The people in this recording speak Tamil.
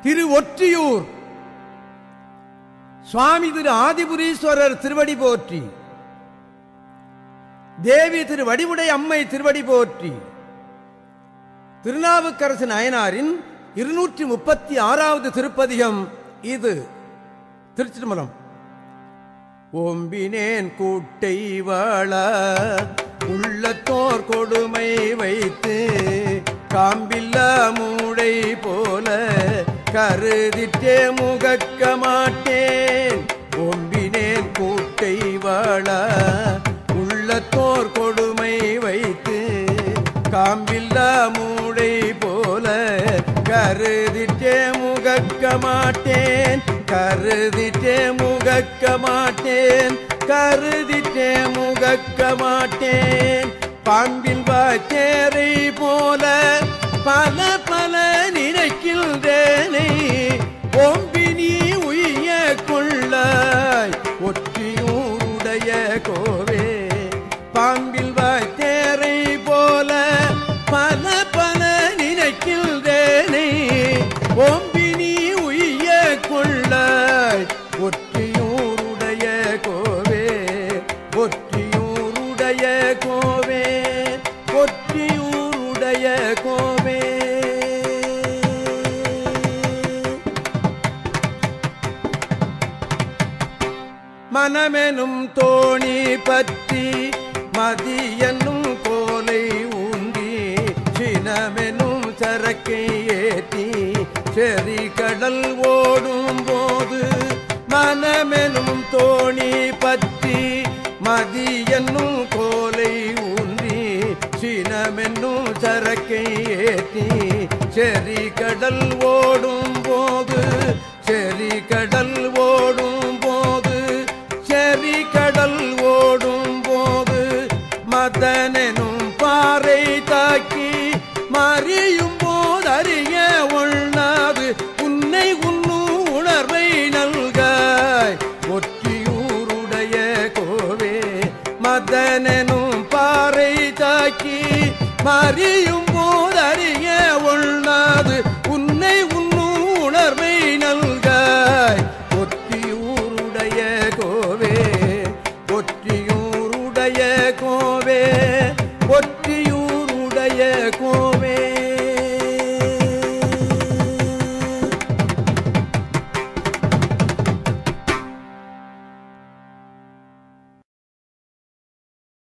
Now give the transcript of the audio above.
திரு ஒற்றியூர் சுவாமி திரு ஆதிபுரீஸ்வரர் திருவடி போற்றி. தேவி திரு வடிவுடை அம்மை திருவடி போற்றி. திருநாவுக்கரசு நாயனாரின் 236வது திருப்பதிகம் இது. திருச்சிற்றம்பலம். ஓம்பினேன் கூட்டை வாழ உள்ளத்தோர் கொடுமை வைத்து காம்பில்ல மூடை போல கருதிட்டே முகக்க மாட்டேன். ஓம்பினேன் கூட்டை வாழ உள்ளத்தோர் கொடுமை வைத்து காம்பில்ல மூடை போல கருதிட்டே முகக்க மாட்டேன். கருதிட்டே முகக்க மாட்டேன். கருதிட்டே முகக்க மாட்டேன். பாம்பில் வாச்சேரை போல பல பல நினைக்கின்றேனை ஓம்பி நீ உய்ய கொள்ளாய் ஒற்றியூருடைய கோவே. பாம்பில் வாச்சேரை போல பல பல நினைக்கின்றேனை ஓம்பி நீ உய்ய கொள்ளாய் ஒற்றியூருடைய கோவே. ஒற்றியூருடைய கோவே. ஒற்றியூருடைய கோவே. மனமெனும் தோணி பற்றி மதியனும் கோலை ஊன்றி சினமெனும் சரக்கை ஏற்றி செறி கடல் ஓடும் போது மனமெனும் தோணி பற்றி மதியனும் கோலை ஊன்றி சினமென்னும் சரக்கை ஏற்றி செறி கடல் ஓடும் போது செறி கடல் ஓடும் போது செறி கடல் ஓடும் போது மதனெனும் பாறை தாக்கி மறியும் போதறிய ஒண்ணாது உன்னை உண்ணும் உணர்வை நல்காய் ஒற்றியூருடைய கோவே. மதனெனும் பாறை தாக்கி மறியும்